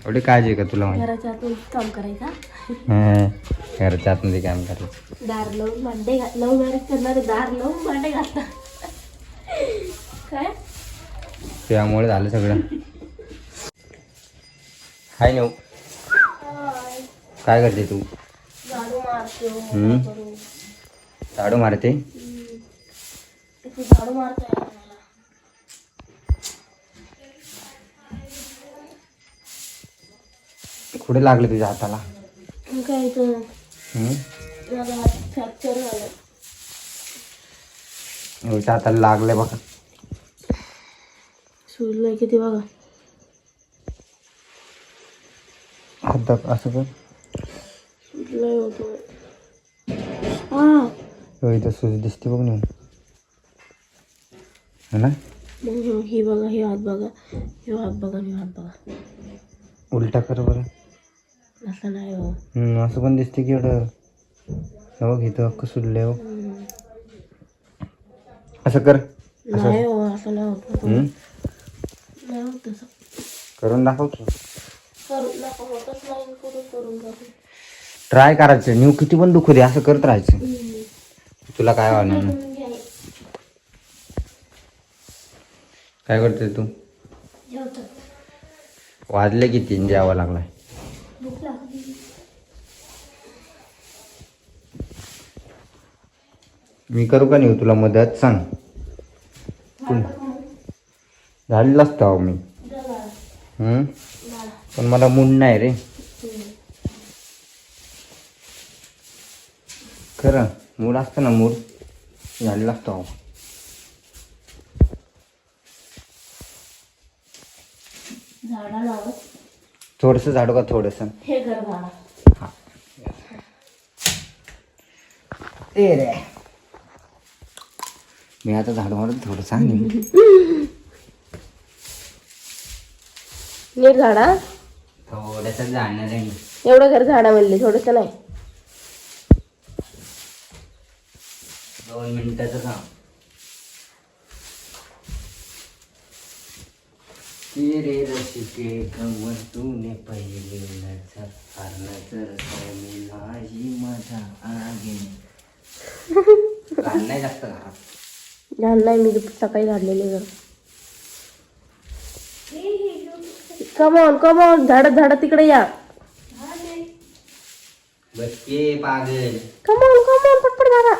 एवढी काळजी आहे का तुला माझी? घराच्या आतून काम करायचा, घराच्या आतमध्ये काम करायचं. दार लावून भांडे लव मॅरेज करणारे दार लावून भांडे घालतात. काय त्यामुळे झालं सगळं. हाय नऊ, काय करते तू? झाडू मारतो. झाडू मारते. झाडू मारतोय मला. कुठे लागले तुझ्या हाताला? काय तर माझा हात फ्रॅक्चर झाला. तुझ्या हाताला लागले बघा. सुजलंय किती बघा. हात असं कर. सुजलंय होतो. हा इथं सूज दिसते बघ नाही ना. ही बघा, ही हात बघा, ही हात बघा, ही हात बघा. उलटा कर बरं. असं नाही हो. असं पण दिसते की एवढं. बघ इथं अख्खं सुजलंय बघ. असं कर. नाही हो, असं नाही होत. नाही होत तसं. करून दाखव की. करून दाखव. होतच नाही. करून दाखव. ट्राय करायचं. न्यू किती पण दुखू दे असं करत राहायचं. तुला काय वाटणार नाही. काय करते तू? वाजले किती जेवायला लागलाय? मी करू का नाही तुला मदत? सांग. झालेलं असतं मी. पण मला मूड नाही रे. खरं मूड असतं ना, मूड झालेलं असतं. थोडस झाडू का? थोडस हे घर झाडा. हा. ए रे, मी आता झाडू मारून थोडं सांग. नीट झाडा. थोडस जाणार आहे. एवढं घर झाडा म्हणले, थोडस नाही. 2 मिनिटाचं काम. तेरे रसिके कमर तूने पहिले नजर फार नजर कमी नाही माझा आगे. नाही जास्त घरात घाल नाही. मी सकाळी घातलेले घर. कमॉन झाडा तिकडे या. बसके पागल. कमॉन पटपट झाडा.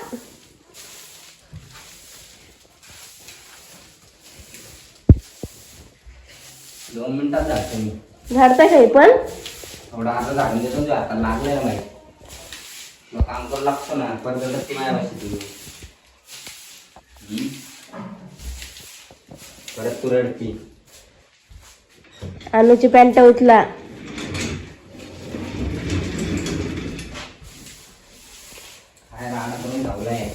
दोन मिनिटात जातो मी. झाडता काही पण थोडा आता झाडून देतो तुझ्या हाताला लागलंय ना माहिती. मग काम करू लागतो ना. परत ती माया भाषी तुझी. परत तू रडती. अनुची पॅन्ट उचला. काय राहणं करून धावलाय.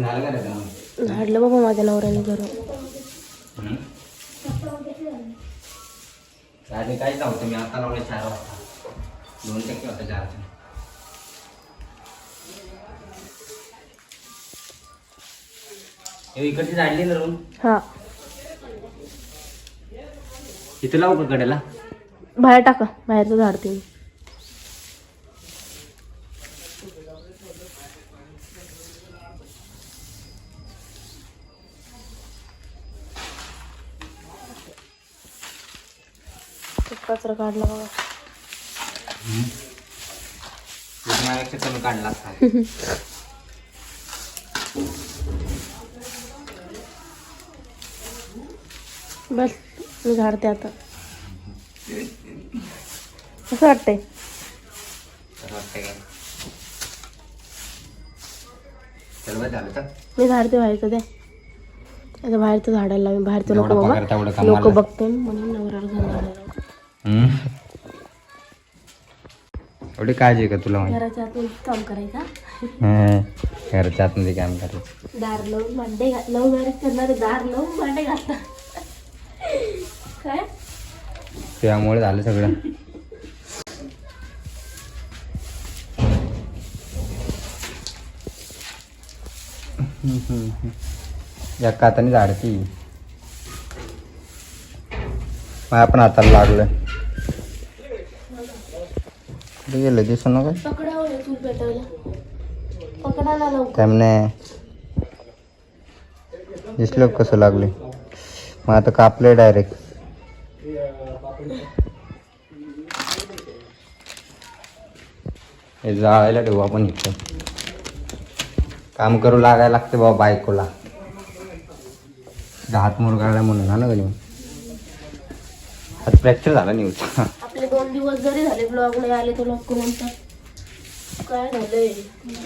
झालं का रे? झाडलं बाबा माझ्या नवऱ्याने घर. गाडी काहीच नव्हतं. मी आता लावले 4 वाजता. 2% होता चार्ज. इकडची झाडली ना रूम. हा इथं लावू का कडेला? बाहेर टाका. बाहेरचं झाडते मी. कचरा काढला बघा. माझ्यापेक्षा कमी काढला असता. बस मी झाडते आता. कसं वाटतंय? मी झाडते बाहेरचं. द्या आता बाहेरचं झाडायला लावेन. बाहेरचं नको बाबा, लोक बघते म्हणून नवऱ्याला झाडायला. एवढी काळजी आहे का तुला माहिती? घराच्या आतून काम करायचा, घराच्या आतमध्ये काम करायचं. दार लावून भांडे लव मॅरेज करणारे दार लावून भांडे घालतात. काय त्यामुळे झालं सगळं. या काताने झाडती आपण हाताला लागलं. कुठे गेलं दिसू नका. पकडा हो चूल पेटवलं, पकडा ना लवकर. त्यामुळे दिसलं कसं लागले. मग आता कापले डायरेक्ट. हे जाळायला ठेवू आपण इथं. काम करू लागायला लागते बाबा बायकोला. हात मुरगाळला म्हणून ना गली. हात फ्रॅक्चर झाला नाही होता. आपले 2 दिवस जरी झाले ब्लॉग नाही आले तर लोक म्हणतात काय झालंय,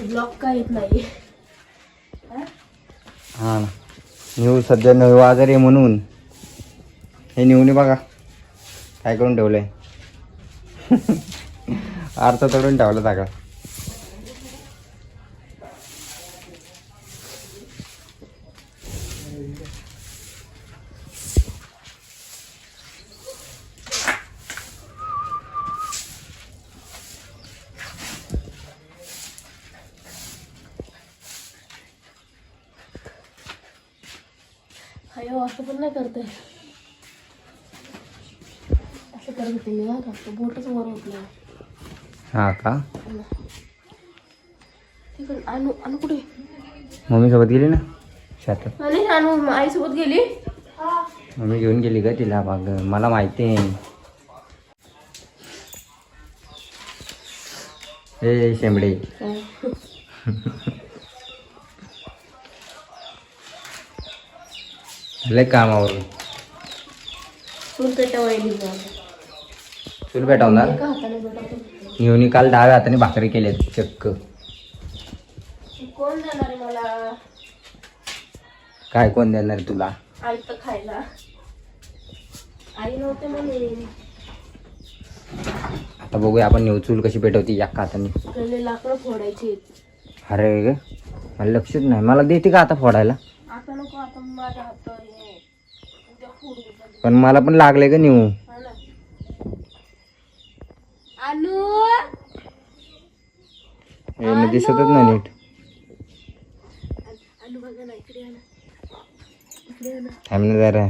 ब्लॉग काय येत नाही. हा ना, न्यू सध्या नवी आजार आहे म्हणून हे न्यूने बघा काय करून ठेवलंय. आरसा तोडून ठेवला सगळा. अयो असं पण नाही करते, असं करत होते मी ना, बोटच वर उठलं. हा का? तिकडे अनु अनु कुठे? मम्मी सोबत गेली ना शेतात. आणि अनु आईसोबत गेली. मम्मी घेऊन गेली का तिला? बघ मला माहिती आहे. हे शेंबडे लय कामावरून चूल पेटवायली. चूल पेटवणार. एका हाताने पेटवतो. येऊन काल डाव्या हाताने भाकरी केल्या चक्क. कोण देणार आहे मला? काय कोण देणार तुला? आई तर खायला आई नव्हते म्हणून. आता बघूया आपण नेऊ चूल कशी पेटवती या हाताने. पहिले लाकडं फोडायची. अरे ग मला लक्षच नाही. मला देते का आता फोडायला? आता नको, आता माझ्या हात हे उद्या फोडू. पण मला पण लागले ग नेऊ. हा ना. अनु हे दिसतच नाही नीट. अनु बघा ना, इकडे या ना, इकडे या ना. थांब ना जरा.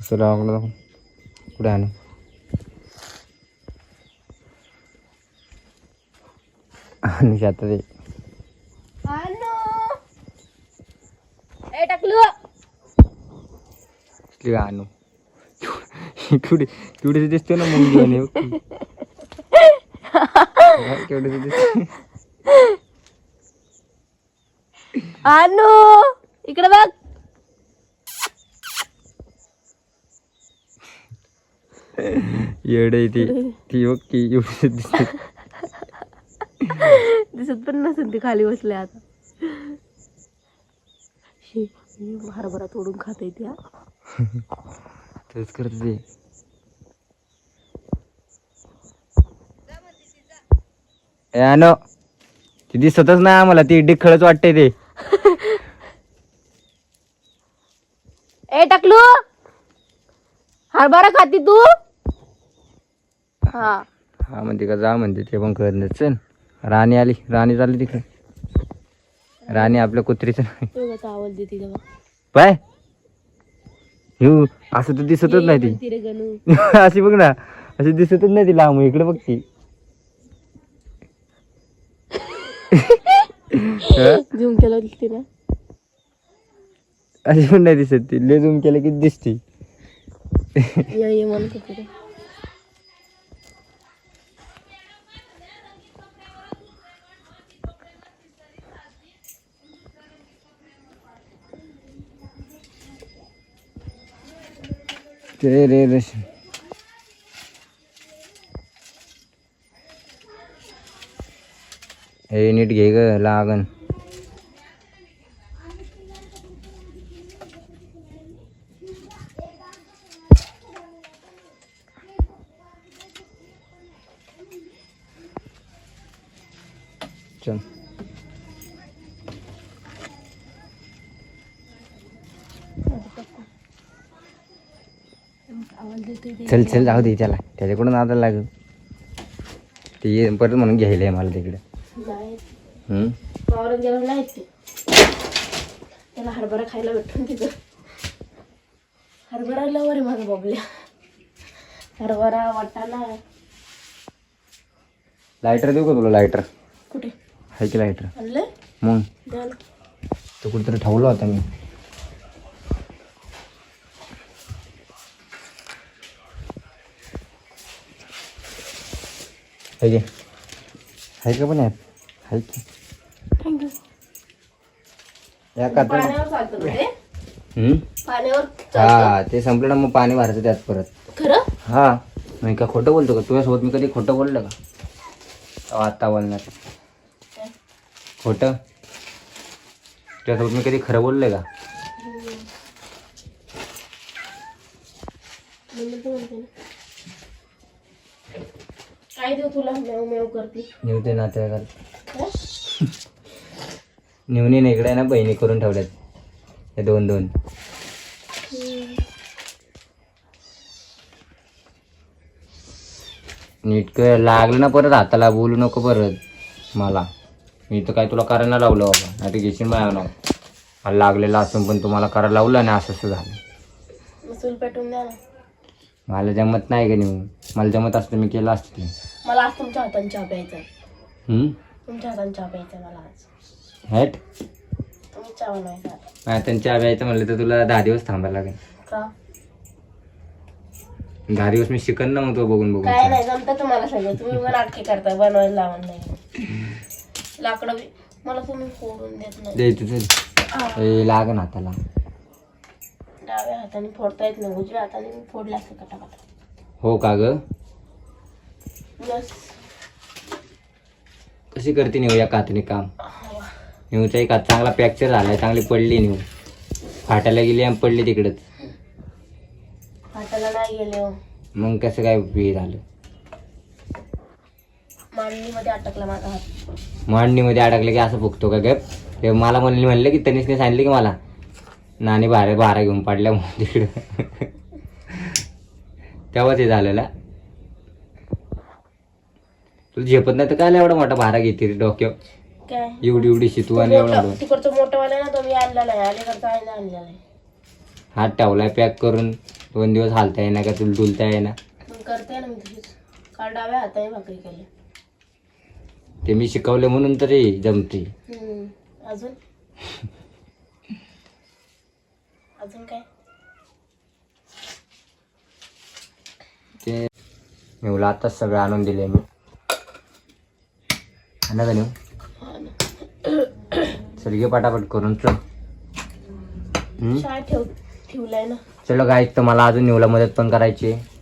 असं कुठे आणू? आणि शेतात अनु ए टाकलो. आणू केवढे दिसते ना मुंगी. केवढे दिसते. अनु इकडे बघ. येडे ती बघ की एवढी दिसते. दिसत पण नसेल ती खाली बसले आता. हरभरा तोडून खाते ती. तेच करते. नो ती दिसतच नाही आम्हाला. ती डिखळच वाटते ते. ए टाकलू हरभरा खाती तू? हा हा म्हणते का? जा म्हणते. ते पण कळत नाही. चल राणी आली. राणी चालली तिकडे. राणी आपल्या कुत्रीचं आवाज देते तेव्हा. पाय हिऊ असं तर दिसतच नाही ती. रे गणू अशी बघ ना, अशी दिसतच नाही ती लांब. इकडे बघ ती. झूम केलं दिसते ना. अशी पण नाही दिसत ती. ले झूम केलं की दिसती. ये म्हणत होते रे. तेरे हे नीट घे ग लागन. चल आवाज देतोय ते. चल चल जाऊ दे त्याला त्याच्याकडून आता लागू ते ये परत म्हणून घ्यायला आहे मला तिकडे नाही हम्म? वावरात गेला नाही ते त्याला हरभरा खायला भेटून तिथं हरभरा लवर आहे माझा बबल्या हरभरा वाटाणा लायटर देऊ का तुला लायटर कुठे आहे की लायटर आणलंय मग द्या ना. तो कुठेतरी ठेवला होता मी आहे की आहे का पण आहे की थँक्यू या का तर पाण्यावर चालतं ना ते हम्म? पाण्यावर हा ते संपलं ना मग पाणी भरायचं त्यात परत खरं हा मी का खोटं बोलतो का तुझ्यासोबत मी कधी खोटं बोललं का आता बोलणार खोटं तुझ्यासोबत मी कधी खरं बोललंय का काय देऊ तुला मेव मेव करते निवते नातेवाईकाला निवणी इकडे ना बहिणी करून ठेवल्यात हे दोन दोन नीट लागलं ना परत हाताला बोलू नको परत मला मी तर काय तुला करायला लावलं बाबा नाही तर घेशील माझ्या नाव मला लागलेलं असून पण तुम्हाला करायला लावलं ना असं असं झालं चूल पेटून द्या ना मला जमत नाही का नेऊ मला जमत असतं मी केलं असतं ते. मला आज तुमच्या हाताने चहा प्यायचा आहे हम्म? तुमच्या हाताने चहा प्यायचा मला आज हॅट तुम्ही चहा बनवायचा आता. माझ्या चहा प्यायचं म्हणलं तर तुला 10 दिवस थांबायला लागेल का 10 दिवस मी शिकन ना मग तो बघून बघून काय नाही जमतं तुम्हाला सगळं तुम्ही पण नाटके करता बनवायला लावून नाही लाकडं मला तुम्ही फोडून देत नाही द्यायचं चल ए लाग ना हाताला डाव्या हाताने फोडता येत नाही उजव्या हाताने मी फोडला असतं कटाकटा हो का ग बस कशी करते नेऊ या कातनी काम नेऊचा एक हात चांगला फ्रॅक्चर झालाय चांगली पडली नेऊ फाटायला गेली आणि पडली तिकडच हाताला नाही गेले हो मग कसं काय हे झालं मांडणीमध्ये अटकला माझा हात मांडणीमध्ये अडकलं की असं फुगतो का गप ते मला म्हणलं की तनिषने सांगितलं की मला नानी भारा घेऊन पाडल्या म्हणून तिकडं तेव्हाच हे झालेला तुला झेपत नाही तर काय एवढा मोठा भारा घेते डोक्यावर काय एवढी शितू आणि एवढा मोठा तिकडचं मोठं वाला ना तो मी आणला नाही अलीकडचा आहे ना आणलेला आहे हात ठेवलाय पॅक करून 2 दिवस हालता येईना का तुला डुलता येईना मग करते ना मी तुझीच काल डाव्या हाताने भाकरी केली ते मी शिकवले म्हणून तरी जमते अजून अजून काय ते नेऊला आताच सगळं आणून दिले मी आणा का नेऊ हा ना. सगळे पटापट करून चल शाळेत ठेवलाय ना चलो गाईत तर मला अजून नेऊला मदत पण करायची आहे